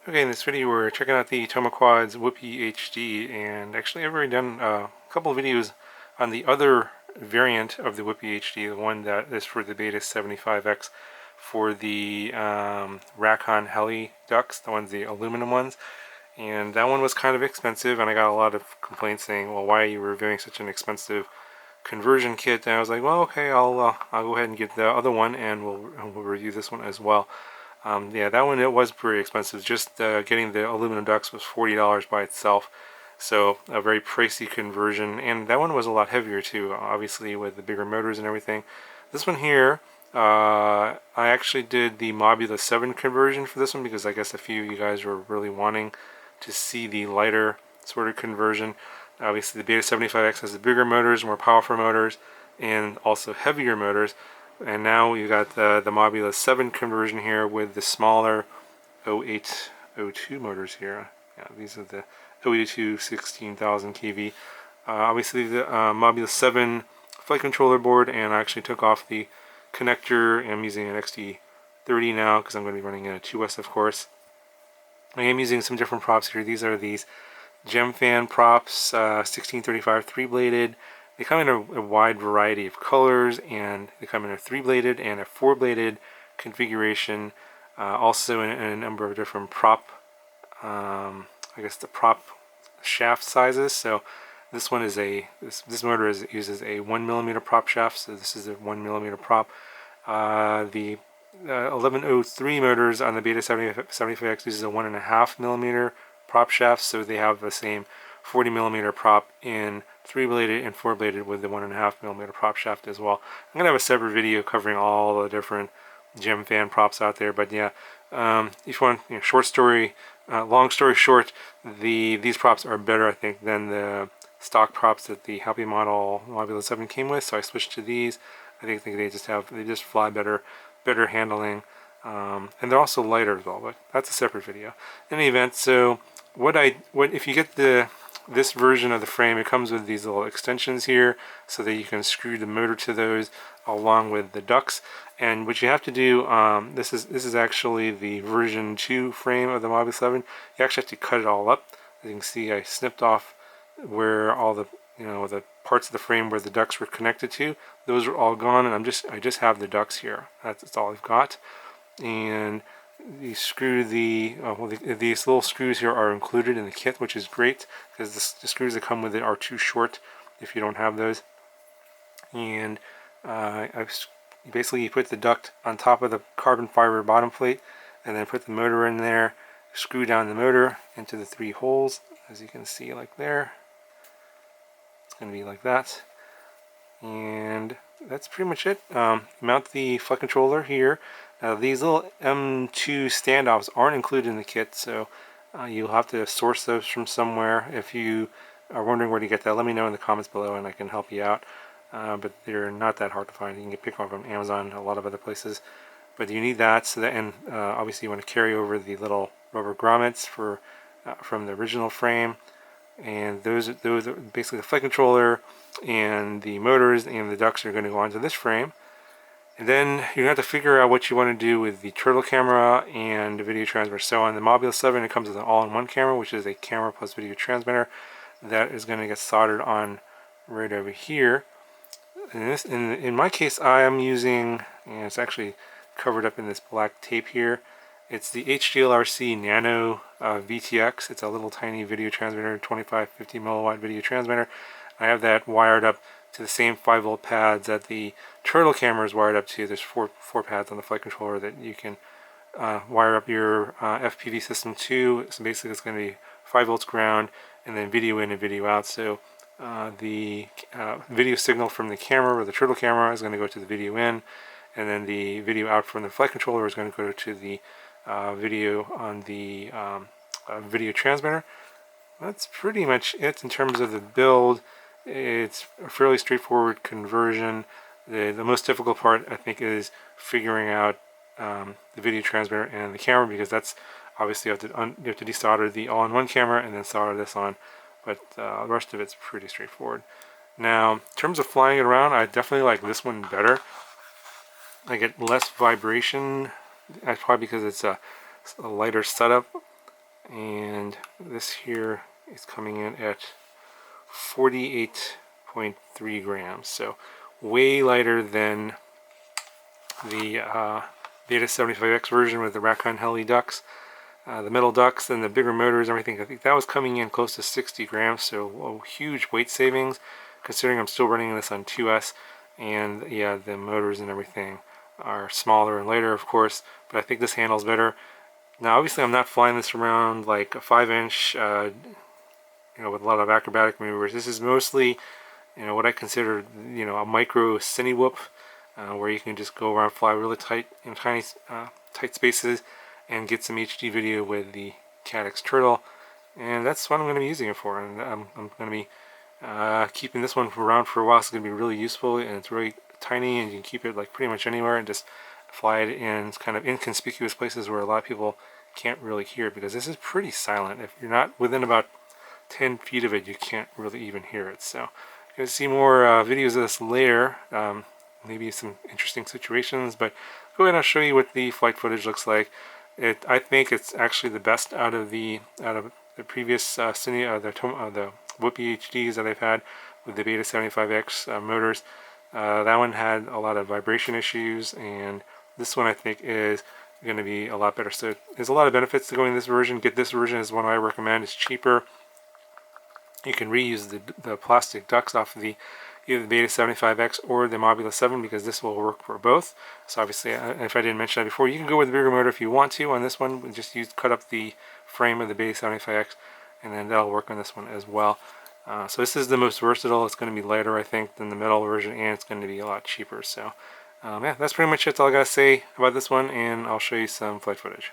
Okay, in this video we're checking out the Tomoquads WhoopeeHD, and actually I've already done a couple of videos on the other variant of the WhoopeeHD, the one that is for the Beta 75X for the Racon Heli ducks, the aluminum ones. And that one was kind of expensive, and I got a lot of complaints saying, well, why are you reviewing such an expensive conversion kit? And I was like, well, okay, I'll go ahead and get the other one, and we'll review this one as well. Yeah, that one, it was pretty expensive. Just getting the aluminum ducts was $40 by itself, so a very pricey conversion. And that one was a lot heavier too, obviously with the bigger motors and everything. This one here, I actually did the Mobula7 conversion for this one because I guess a few of you guys were really wanting to see the lighter sort of conversion. Obviously the Beta 75X has the bigger motors, more powerful motors, and also heavier motors. And now we've got the Mobula7 conversion here with the smaller 0802 motors here. Yeah, these are the 0802 16,000 kV. Obviously the Mobula7 flight controller board, and I actually took off the connector. I'm using an XT30 now because I'm going to be running a 2S, of course. I am using some different props here. These are these gem fan props, 1635 3-bladed. They come in a wide variety of colors, and they come in a 3-bladed and a 4-bladed configuration. Also in a number of different prop, I guess the prop shaft sizes. So this one is this motor uses a 1mm prop shaft, so this is a 1mm prop. The 1103 motors on the Beta 75X uses a 1.5mm prop shaft, so they have the same 40mm prop in 3-bladed and 4-bladed with the 1.5mm prop shaft as well. I'm going to have a separate video covering all the different gem fan props out there, but yeah, if you want, long story short, these props are better, I think, than the stock props that the Happy Model Mobula7 came with, so I switched to these. I think they just fly better handling, and they're also lighter as well, but that's a separate video. In any event, so if you get this version of the frame, it comes with these little extensions here so that you can screw the motor to those along with the ducts. And what you have to do, this is actually the version 2 frame of the Mobula7. You actually have to cut it all up. As you can see, I snipped off where all the the parts of the frame where the ducts were connected to. Those are all gone, and I just have the ducts here. That's all I've got. And you screw these little screws here are included in the kit, which is great because the screws that come with it are too short if you don't have those. And basically you put the duct on top of the carbon fiber bottom plate, and then put the motor in there, screw down the motor into the 3 holes, as you can see, like there. It's going to be like that, and that's pretty much it. Mount the flight controller here. These little M2 standoffs aren't included in the kit, so you'll have to source those from somewhere. If you are wondering where to get that, let me know in the comments below and I can help you out. But they're not that hard to find. You can pick them up from Amazon and a lot of other places. But you need that, so that, and obviously you want to carry over the little rubber grommets from the original frame. And those are basically the flight controller, and the motors and the ducts are going to go onto this frame. And then you're going to have to figure out what you want to do with the turtle camera and the video transmitter. So on the Mobula7, it comes with an all-in-one camera, which is a camera plus video transmitter. That is going to get soldered on right over here. In my case, I am using, and it's actually covered up in this black tape here. It's the HDLRC Nano VTX. It's a little tiny video transmitter, 25-50 milliwatt video transmitter. I have that wired up to the same 5-volt pads that the turtle camera is wired up to. There's four pads on the flight controller that you can wire up your FPV system to. So basically it's going to be 5 volts ground, and then video in and video out. So the video signal from the camera, or the turtle camera, is going to go to the video in, and then the video out from the flight controller is going to go to the video on the video transmitter. That's pretty much it in terms of the build. It's a fairly straightforward conversion. The most difficult part, I think, is figuring out the video transmitter and the camera, because that's obviously you have to desolder the all-in-one camera and then solder this on. But the rest of it's pretty straightforward. Now, in terms of flying it around, I definitely like this one better. I get less vibration. That's probably because it's a lighter setup. and this here is coming in at 48.3 grams, so way lighter than the Beta 75X version with the Raccoon Heli ducks, the metal ducks and the bigger motors and everything. I think that was coming in close to 60 grams, so huge weight savings considering I'm still running this on 2S, and yeah, the motors and everything are smaller and lighter, of course, but I think this handles better. Now obviously I'm not flying this around like a 5-inch with a lot of acrobatic maneuvers. This is mostly what I consider a micro cine whoop, where you can just go around, fly really tight in tiny tight spaces and get some HD video with the Caddx Turtle, and that's what I'm going to be using it for. And I'm going to be keeping this one around for a while. It's going to be really useful, and it's really tiny, and you can keep it like pretty much anywhere and just fly it in kind of inconspicuous places where a lot of people can't really hear it, because this is pretty silent. If you're not within about 10 feet of it, you can't really even hear it. So you're going to see more videos of this later, maybe some interesting situations, but go ahead and I'll show you what the flight footage looks like. I think it's actually the best out of the previous the WhoopeeHDs that I've had with the Beta 75X motors. That one had a lot of vibration issues, and this one I think is going to be a lot better. So there's a lot of benefits to going this version. Get this version is one I recommend. It's cheaper. You can reuse the plastic ducts off of either the Beta 75X or the Mobula7, because this will work for both. So obviously, if I didn't mention that before, you can go with the bigger motor if you want to on this one. Just cut up the frame of the Beta 75X, and then that'll work on this one as well. So this is the most versatile. It's going to be lighter, I think, than the metal version, and it's going to be a lot cheaper. So yeah, that's pretty much it. That's all I got to say about this one, and I'll show you some flight footage.